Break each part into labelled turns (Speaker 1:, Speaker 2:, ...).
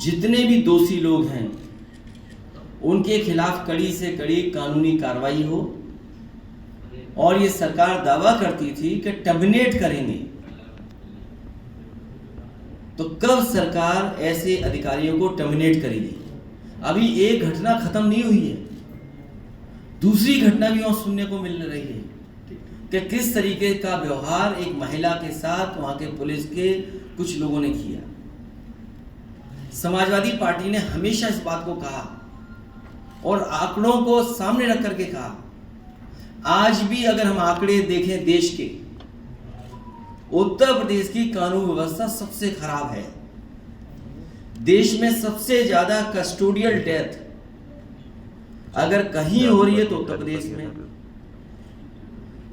Speaker 1: जितने भी दोषी लोग हैं उनके खिलाफ कड़ी से कड़ी कानूनी कार्रवाई हो। और ये सरकार दावा करती थी कि टर्मिनेट करेंगे, तो कब सरकार ऐसे अधिकारियों को टर्मिनेट करेगी? अभी एक घटना खत्म नहीं हुई है, दूसरी घटना भी वहां सुनने को मिल रही है कि किस तरीके का व्यवहार एक महिला के साथ वहां के पुलिस के कुछ लोगों ने किया। समाजवादी पार्टी ने हमेशा इस बात को कहा और आंकड़ों को सामने रख करके कहा। आज भी अगर हम आंकड़े देखें देश के, उत्तर प्रदेश की कानून व्यवस्था सबसे खराब है। देश में सबसे ज्यादा कस्टोडियल डेथ अगर कहीं हो रही है तो उत्तर प्रदेश में।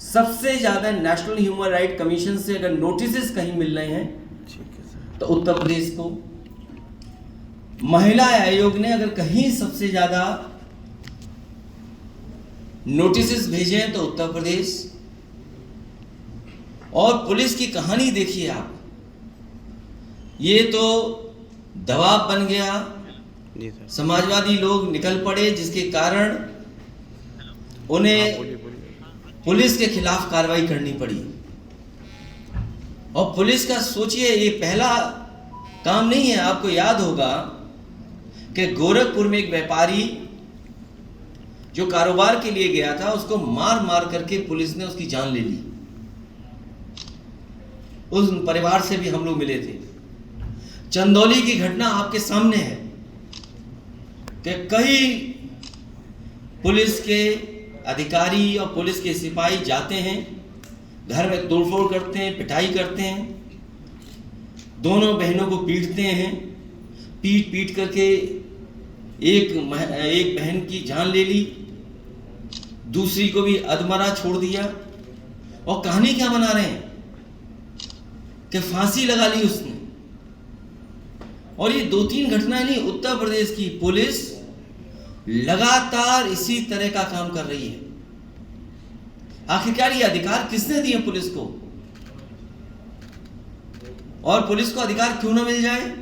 Speaker 1: सबसे ज्यादा नेशनल ह्यूमन राइट कमीशन से अगर नोटिस कहीं मिल रहे हैं तो उत्तर प्रदेश को। महिला आयोग ने अगर कहीं सबसे ज्यादा नोटिस भेजे हैं तो उत्तर प्रदेश। और पुलिस की कहानी देखिए आप, ये तो दबाव बन गया, समाजवादी लोग निकल पड़े जिसके कारण उन्हें पुलिस के खिलाफ कार्रवाई करनी पड़ी। और पुलिस का सोचिए, ये पहला काम नहीं है। आपको याद होगा कि गोरखपुर में एक व्यापारी जो कारोबार के लिए गया था, उसको मार मार करके पुलिस ने उसकी जान ले ली। उस परिवार से भी हम लोग मिले थे। चंदौली की घटना आपके सामने है कि कई पुलिस के अधिकारी और पुलिस के सिपाही जाते हैं, घर में तोड़फोड़ करते हैं, पिटाई करते हैं, दोनों बहनों को पीटते हैं, पीट पीट करके एक बहन की जान ले ली, दूसरी को भी अधमरा छोड़ दिया। और कहानी क्या बना रहे हैं कि फांसी लगा ली उसने। और ये 2-3 घटनाएं नहीं, उत्तर प्रदेश की पुलिस लगातार इसी तरह का काम कर रही है। आखिरकार ये अधिकार किसने दिए पुलिस को? और पुलिस को अधिकार क्यों ना मिल जाए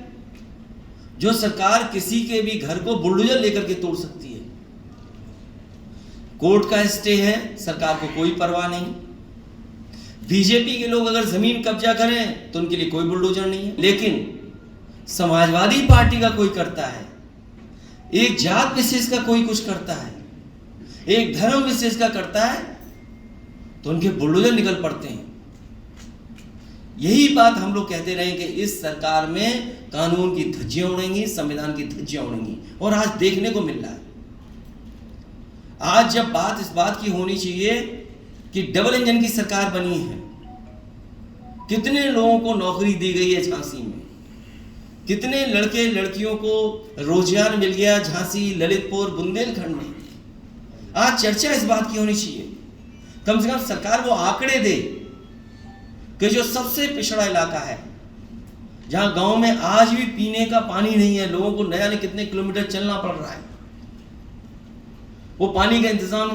Speaker 1: जो सरकार किसी के भी घर को बुलडोजर लेकर के तोड़ सकती है? कोर्ट का स्टे है, सरकार को कोई परवाह नहीं। बीजेपी के लोग अगर जमीन कब्जा करें तो उनके लिए कोई बुलडोजर नहीं है। लेकिन समाजवादी पार्टी का कोई करता है, एक जात विशेष का कोई कुछ करता है, एक धर्म विशेष का करता है, तो उनके बुलडोजर निकल पड़ते हैं। यही बात हम लोग कहते रहे कि इस सरकार में कानून की धज्जियां उड़ेंगी, संविधान की धज्जियां उड़ेंगी। और आज देखने को मिल रहा है। आज जब बात इस बात की होनी चाहिए कि डबल इंजन की सरकार बनी है, कितने लोगों को नौकरी दी गई है झांसी में, कितने लड़के लड़कियों को रोजगार मिल गया झांसी, ललितपुर, बुंदेलखंड में। आज चर्चा इस बात की होनी चाहिए, कम से कम सरकार वो आंकड़े दे कि जो सबसे पिछड़ा इलाका है, जहां गांव में आज भी पीने का पानी नहीं है, लोगों को न जाने कितने किलोमीटर चलना पड़ रहा है, वो पानी का इंतजाम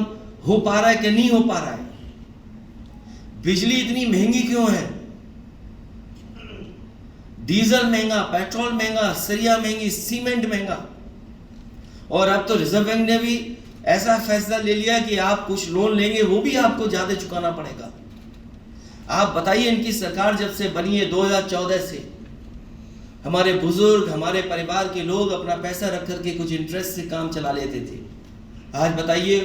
Speaker 1: हो पा रहा है कि नहीं हो पा रहा है? बिजली इतनी महंगी क्यों है? डीजल महंगा, पेट्रोल महंगा, सरिया महंगी, सीमेंट महंगा। और अब तो रिजर्व बैंक ने भी ऐसा फैसला ले लिया कि आप कुछ लोन लेंगे वो भी आपको ज्यादा चुकाना पड़ेगा। आप बताइए, इनकी सरकार जब से बनी है 2014 से, हमारे बुजुर्ग, हमारे परिवार के लोग अपना पैसा रख करके कुछ इंटरेस्ट से काम चला लेते थे। आज बताइए,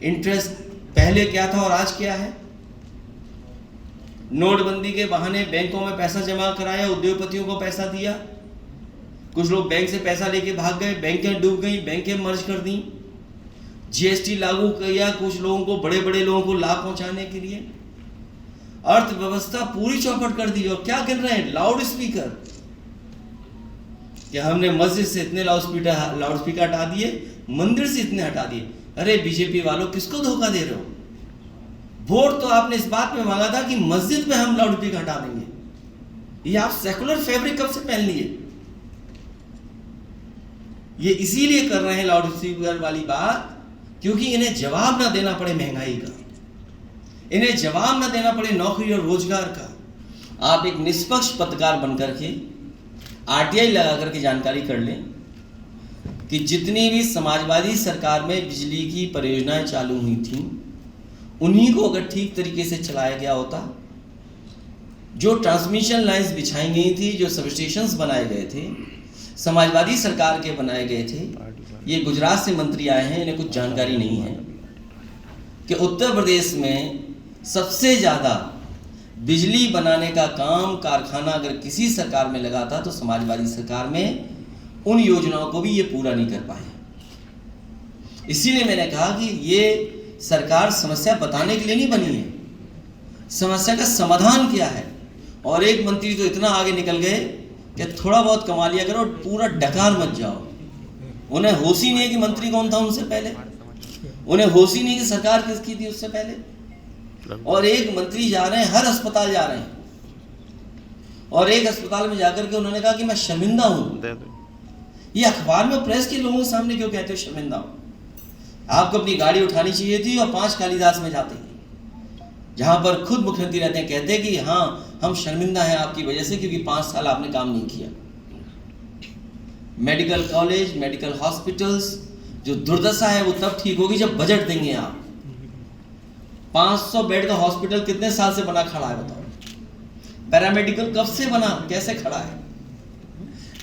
Speaker 1: इंटरेस्ट पहले क्या था और आज क्या है? नोटबंदी के बहाने बैंकों में पैसा जमा कराया, उद्योगपतियों को पैसा दिया, कुछ लोग बैंक से पैसा लेके भाग गए, बैंकें डूब गई, बैंकें मर्ज कर दी। जीएसटी लागू किया कुछ लोगों को, बड़े बड़े लोगों को लाभ पहुंचाने के लिए। अर्थव्यवस्था पूरी चौपट कर दी। और क्या गिन रहे हैं? लाउड स्पीकर, कि हमने मस्जिद से इतने लाउड स्पीकर हटा दिए, मंदिर से इतने हटा दिए। अरे बीजेपी वालों, किसको धोखा दे रहे हो? वोट तो आपने इस बात में मांगा था कि मस्जिद में हम लाउड स्पीकर हटा देंगे। ये आप सेकुलर फैब्रिक कब से पहन लिए? ये इसीलिए कर रहे हैं लाउड स्पीकर वाली बात, क्योंकि इन्हें जवाब ना देना पड़े महंगाई का, इन्हें जवाब ना देना पड़े नौकरी और रोजगार का। आप एक निष्पक्ष पत्रकार बनकर के आरटीआई लगा करके जानकारी कर लें कि जितनी भी समाजवादी सरकार में बिजली की परियोजनाएं चालू हुई थीं, उन्हीं को अगर ठीक तरीके से चलाया गया होता, जो ट्रांसमिशन लाइंस बिछाई गई थी, जो सबस्टेशंस बनाए गए थे, समाजवादी सरकार के बनाए गए थे। ये गुजरात से मंत्री आए हैं, इन्हें कुछ जानकारी नहीं है कि उत्तर प्रदेश में सबसे ज़्यादा बिजली बनाने का काम कारखाना अगर किसी सरकार में लगा था तो समाजवादी सरकार में उन योजनाओं को भी ये पूरा नहीं कर पाए। इसीलिए मैंने कहा कि ये सरकार समस्या बताने के लिए नहीं बनी है, समस्या का समाधान क्या है। और एक मंत्री तो इतना आगे निकल गए कि थोड़ा बहुत कमा लिया करो, पूरा डकार मत जाओ। उन्हें होश ही नहीं है कि मंत्री कौन था उनसे पहले, उन्हें होश ही नहीं कि सरकार किसकी थी उससे पहले। और एक मंत्री जा रहे हैं, हर अस्पताल जा रहे हैं, और एक अस्पताल में जाकर के उन्होंने कहा कि मैं शर्मिंदा हूं। ये अखबार में प्रेस के लोगों के सामने क्यों कहते हो शर्मिंदा हूं? आपको अपनी गाड़ी उठानी चाहिए थी और 5 कालिदास में जाते हैं, जहां पर खुद मुख्यमंत्री रहते हैं, कहते हैं कि हाँ हम शर्मिंदा हैं आपकी वजह से, क्योंकि 5 साल आपने काम नहीं किया। मेडिकल कॉलेज, मेडिकल हॉस्पिटल्स जो दुर्दशा है वो तब ठीक होगी जब बजट देंगे आप। 500 बेड का हॉस्पिटल कितने साल से बना खड़ा है बताओ? पैरामेडिकल कब से बना, कैसे खड़ा है?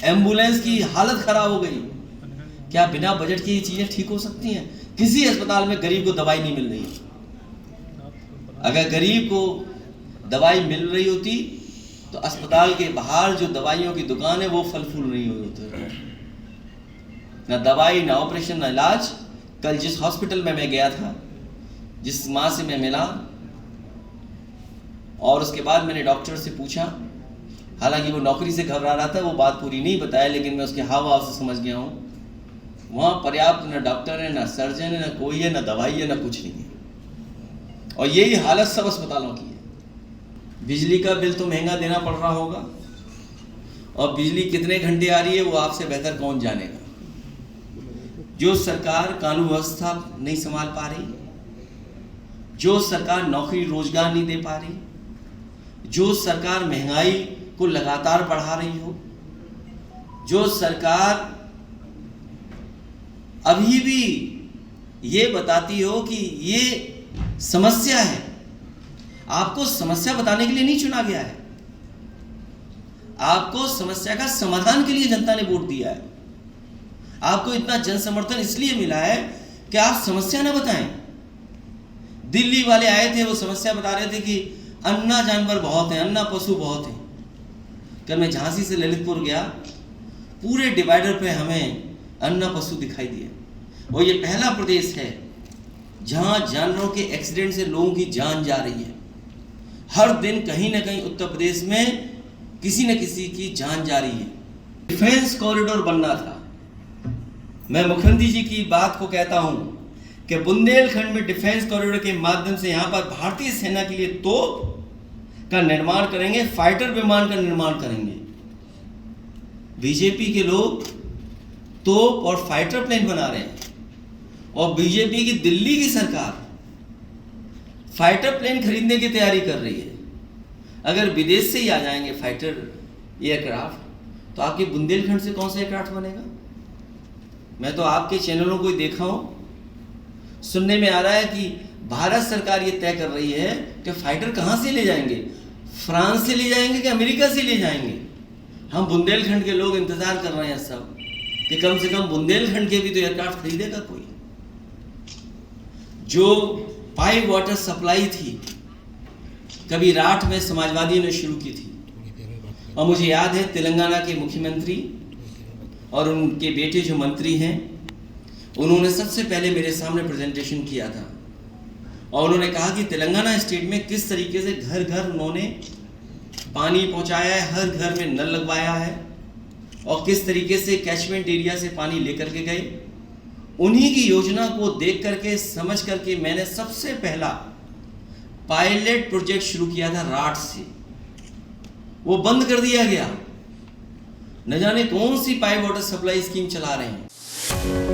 Speaker 1: एम्बुलेंस की हालत खराब हो गई। क्या बिना बजट की ये चीजें ठीक हो सकती हैं? किसी अस्पताल में गरीब को दवाई नहीं मिल रही है। अगर गरीब को दवाई मिल रही होती तो अस्पताल के बाहर जो दवाइयों की दुकान है वो फल फूल नहीं होती, ना दवाई, ना ऑपरेशन, ना इलाज। कल जिस हॉस्पिटल में मैं गया था, जिस माँ से मैं मिला, और उसके बाद मैंने डॉक्टर से पूछा, हालांकि वो नौकरी से घबरा रहा था, वो बात पूरी नहीं बताया, लेकिन मैं उसके हाव भाव से समझ गया हूँ। वहाँ पर्याप्त ना डॉक्टर है, ना सर्जन है, ना कोई है, ना दवाई है, ना कुछ नहीं है। और यही हालत सब अस्पतालों की है। बिजली का बिल तो महंगा देना पड़ रहा होगा, और बिजली कितने घंटे आ रही है वो आपसे बेहतर कौन जानेगा। जो सरकार कानून व्यवस्था नहीं संभाल पा रही, जो सरकार नौकरी रोजगार नहीं दे पा रही, जो सरकार महंगाई को लगातार बढ़ा रही हो, जो सरकार अभी भी ये बताती हो कि ये समस्या है। आपको समस्या बताने के लिए नहीं चुना गया है, आपको समस्या का समाधान के लिए जनता ने वोट दिया है। आपको इतना जन समर्थन इसलिए मिला है कि आप समस्या ना बताएं। दिल्ली वाले आए थे, वो समस्या बता रहे थे कि अन्ना जानवर बहुत हैं, अन्ना पशु बहुत हैं। कल मैं झांसी से ललितपुर गया, पूरे डिवाइडर पे हमें अन्ना पशु दिखाई दिए। और ये पहला प्रदेश है जहां जानवरों के एक्सीडेंट से लोगों की जान जा रही है। हर दिन कहीं ना कहीं उत्तर प्रदेश में किसी न किसी की जान जा रही है। डिफेंस कॉरिडोर बनना था। मैं मुख्यमंत्री जी की बात को कहता हूं कि बुंदेलखंड में डिफेंस कॉरिडोर के माध्यम से यहां पर भारतीय सेना के लिए तोप का निर्माण करेंगे, फाइटर विमान का निर्माण करेंगे। बीजेपी के लोग तोप और फाइटर प्लेन बना रहे हैं, और बीजेपी की दिल्ली की सरकार फाइटर प्लेन खरीदने की तैयारी कर रही है। अगर विदेश से ही आ जाएंगे फाइटर एयरक्राफ्ट, तो आपके बुंदेलखंड से कौन सा एयरक्राफ्ट बनेगा? मैं तो आपके चैनलों को ही देखा हूं, सुनने में आ रहा है कि भारत सरकार ये तय कर रही है कि फाइटर कहां से ले जाएंगे, फ्रांस से ले जाएंगे कि अमेरिका से ले जाएंगे। हम बुंदेलखंड के लोग इंतजार कर रहे हैं सब कि कम से कम बुंदेलखंड के भी तो एयरक्राफ्ट खरीदेगा कोई। जो पाइप वाटर सप्लाई थी, कभी राठ में समाजवादियों ने शुरू की थी, और मुझे याद है तेलंगाना के मुख्यमंत्री और उनके बेटे जो मंत्री हैं, उन्होंने सबसे पहले मेरे सामने प्रेजेंटेशन किया था, और उन्होंने कहा कि तेलंगाना स्टेट में किस तरीके से घर घर उन्होंने पानी पहुंचाया है, हर घर में नल लगवाया है, और किस तरीके से कैचमेंट एरिया से पानी लेकर के गए। उन्हीं की योजना को देख करके, समझ करके मैंने सबसे पहला पायलट प्रोजेक्ट शुरू किया था राठ से। वो बंद कर दिया गया, न जाने कौन सी पाइप वाटर सप्लाई स्कीम चला रहे हैं।